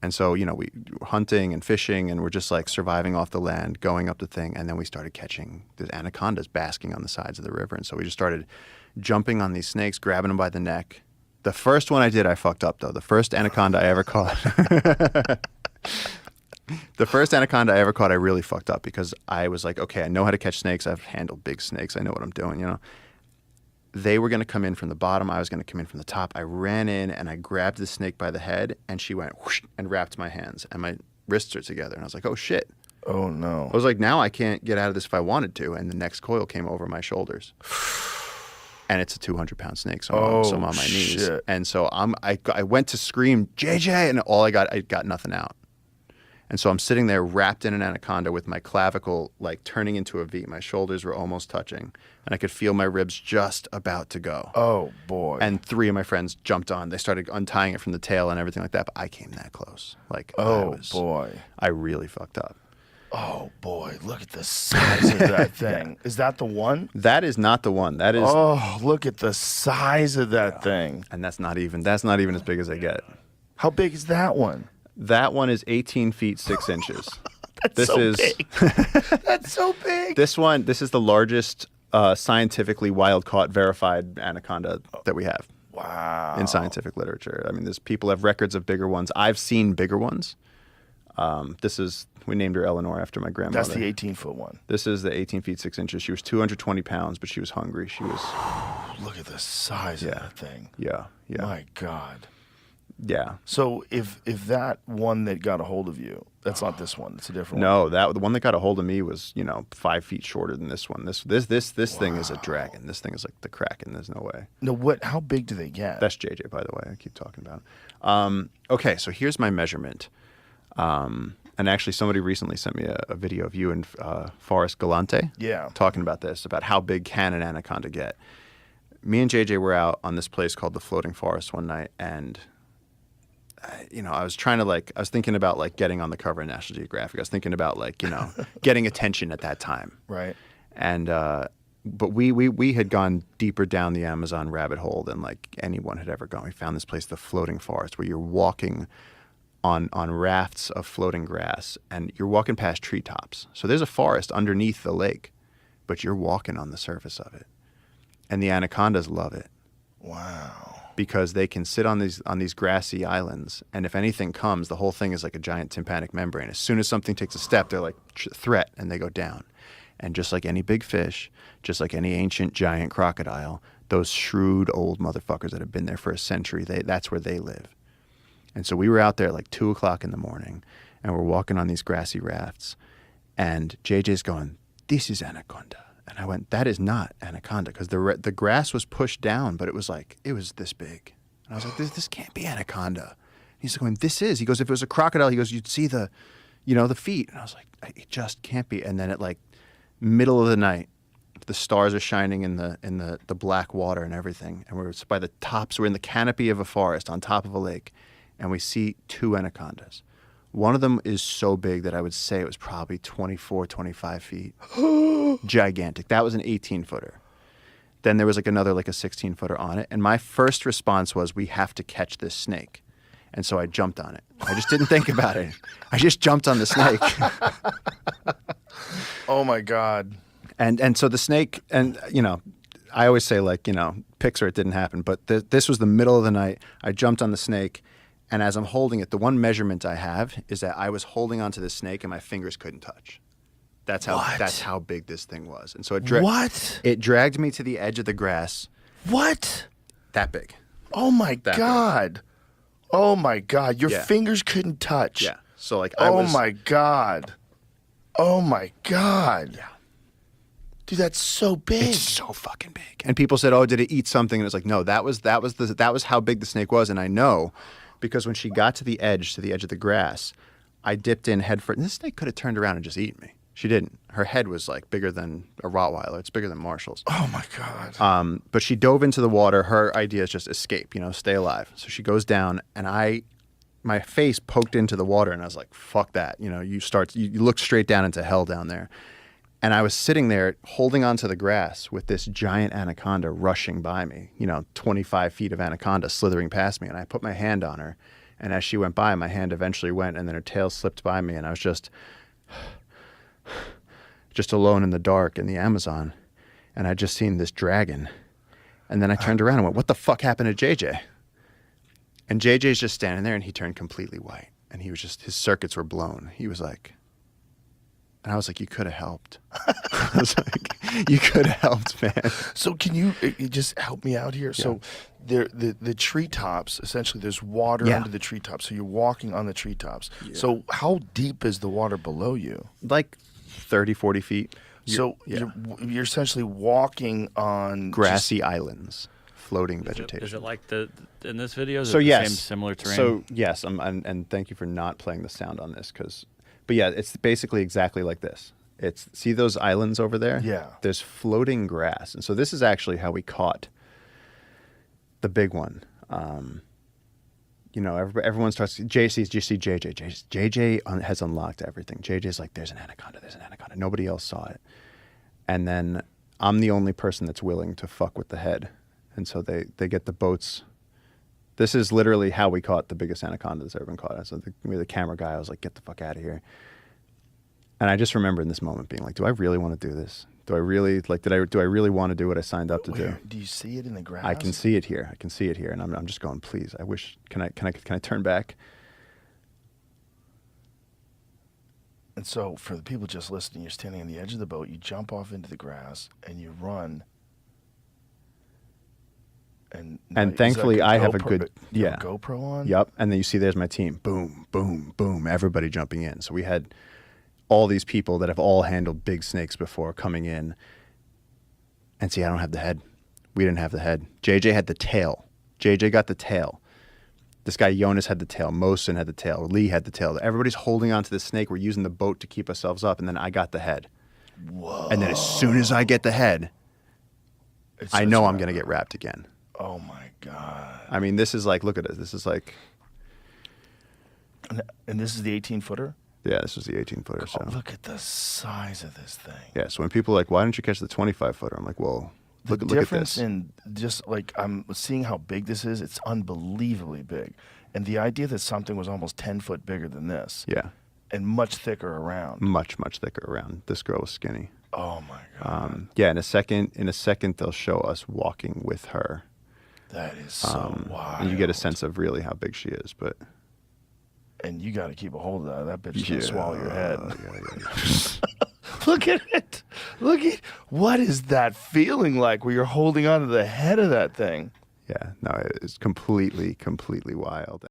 And so, we were hunting and fishing, and we're just like surviving off the land, going up the thing. And then we started catching the anacondas basking on the sides of the river. And so we just started jumping on these snakes, grabbing them by the neck. The first one I did, I fucked up, though. The first anaconda I ever caught. The first anaconda I ever caught, I really fucked up because I was like, okay, I know how to catch snakes. I've handled big snakes. I know what I'm doing, They were going to come in from the bottom. I was going to come in from the top. I ran in and I grabbed the snake by the head, and she went whoosh and wrapped my hands, and my wrists are together. And I was like, oh, shit. Oh, no. I was like, now I can't get out of this if I wanted to. And the next coil came over my shoulders. And it's a 200-pound snake, so I'm on my knees. Shit. And so I went to scream, JJ, and I got nothing out. And so I'm sitting there wrapped in an anaconda with my clavicle like turning into a V. My shoulders were almost touching, and I could feel my ribs just about to go. Oh, boy. And 3 of my friends jumped on. They started untying it from the tail and everything like that, but I came that close. Like, boy. I really fucked up. Oh, boy. Look at the size of that thing. Yeah. Is that the one? That is not the one. That is. Oh, look at the size of that thing. And that's not even as big as I get. How big is that one? That one is 18 feet 6 inches. That's big. That's so big. This is the largest scientifically wild-caught verified anaconda that we have. Wow. In scientific literature. I mean, people have records of bigger ones. I've seen bigger ones. We named her Eleanor after my grandmother. That's the 18-foot one. This is the 18 feet 6 inches. She was 220 pounds, but she was hungry. She was. Look at the size of that thing. Yeah. My God. Yeah. So if that one that got a hold of you, that's not this one. It's a different one. No, the one that got a hold of me was 5 feet shorter than this one. This thing is a dragon. This thing is like the Kraken. There's no way. No, how big do they get? That's JJ, by the way. I keep talking about it. Okay, so here's my measurement. And actually, somebody recently sent me a video of you and Forrest Galante. Yeah. Talking about this, about how big can an anaconda get. Me and JJ were out on this place called the Floating Forest one night, and I was thinking about getting on the cover of National Geographic. I was thinking about getting attention at that time. Right. And but we had gone deeper down the Amazon rabbit hole than anyone had ever gone. We found this place, the Floating Forest, where you're walking on rafts of floating grass, and you're walking past treetops. So there's a forest underneath the lake, but you're walking on the surface of it. And the anacondas love it. Wow. Because they can sit on these grassy islands, and if anything comes, the whole thing is like a giant tympanic membrane. As soon as something takes a step, they're like, threat, and they go down. And just like any big fish, just like any ancient giant crocodile, those shrewd old motherfuckers that have been there for a century, that's where they live. And so we were out there 2 o'clock in the morning, and we're walking on these grassy rafts, and JJ's going, this is anaconda. And I went, that is not anaconda, because the grass was pushed down, but it was this big. And I was like, this can't be anaconda. He's going, this is. He goes, if it was a crocodile, he goes, you'd see the feet. And I was like, it just can't be. And then at middle of the night, the stars are shining in the black water and everything, and we're by the tops. We're in the canopy of a forest on top of a lake, and we see 2 anacondas. One of them is so big that I would say it was probably 24, 25 feet. Gigantic. That was an 18-footer. Then there was another a 16-footer on it. And my first response was, we have to catch this snake. And so I jumped on it. I just didn't think about it. I just jumped on the snake. Oh, my God. And so the snake, and, I always say Pixar, it didn't happen. But this was the middle of the night. I jumped on the snake. And as I'm holding it, the one measurement I have is that I was holding onto the snake and my fingers couldn't touch. That's how big this thing was. And so it dragged me to the edge of the grass. What? That big. Oh my God. Big. Oh my God. Your fingers couldn't touch. Yeah. So my God. Oh my God. Yeah. Dude, that's so big. It's so fucking big. And people said, "Oh, did it eat something?" And it's like, no, that was how big the snake was. And I know, because when she got to the edge of the grass, I dipped in head first. And this snake could have turned around and just eaten me. She didn't. Her head was bigger than a Rottweiler. It's bigger than Marshall's. Oh my God. But she dove into the water. Her idea is just escape, stay alive. So she goes down, and my face poked into the water, and I was like, fuck that. You look straight down into hell down there. And I was sitting there holding onto the grass with this giant anaconda rushing by me, 25 feet of anaconda slithering past me. And I put my hand on her, And as she went by, my hand eventually went, and then her tail slipped by me, and I was just alone in the dark in the Amazon. And I'd just seen this dragon. And then I turned around and went, what the fuck happened to JJ? And JJ's just standing there, and he turned completely white. And he was just, his circuits were blown. He was like, and I was like, you could have helped. I was like, you could have helped, man. So can you just help me out here? Yeah. So the treetops, essentially there's water under the treetops. So you're walking on the treetops. Yeah. So how deep is the water below you? Like 30, 40 feet. So you're essentially walking on grassy islands, floating vegetation. Is it like in this video? Is so it the yes, same similar terrain? So yes, and thank you for not playing the sound on this, but yeah, it's basically exactly like this. See those islands over there? Yeah. There's floating grass, and so this is actually how we caught the big one. You know, everyone starts. You see JJ. JJ has unlocked everything. JJ's like, there's an anaconda. There's an anaconda. Nobody else saw it, and then I'm the only person that's willing to fuck with the head, and so they get the boats. This is literally how we caught the biggest anaconda that's ever been caught. So the camera guy, I was like, get the fuck out of here. And I just remember in this moment being like, do I really want to do this? Do I really do I really want to do what I signed up to do? Do you see it in the grass? I can see it here. I can see it here. And I'm just going, please, I wish, can I turn back? And so for the people just listening, you're standing on the edge of the boat, you jump off into the grass and you run. And thankfully I have a good GoPro on. Yep. And then you see there's my team. Boom, boom, boom. Everybody jumping in. So we had all these people that have all handled big snakes before coming in. And see, I don't have the head. We didn't have the head. JJ had the tail. JJ got the tail. This guy Jonas had the tail. Mosin had the tail. Lee had the tail. Everybody's holding on to the snake. We're using the boat to keep ourselves up. And then I got the head. Whoa. And then as soon as I get the head, I know I'm going to get wrapped again. Oh my God. I mean, this is like, look at it. This is like. And this is the 18-footer? Yeah, this was the 18-footer. So look at the size of this thing. Yeah, so when people are like, why didn't you catch the 25-footer? I'm like, well, look at this. The difference in just like, I'm seeing how big this is. It's unbelievably big. And the idea that something was almost 10 foot bigger than this. Yeah. And much thicker around. Much thicker around. This girl was skinny. Oh my God. Yeah, in a second they'll show us walking with her. That is so wild. And you get a sense of really how big she is, but. And you got to keep a hold of that. That bitch can swallow your head. Yeah. Look at it. Look at, what is that feeling like where you're holding on to the head of that thing? Yeah, no, it's completely wild.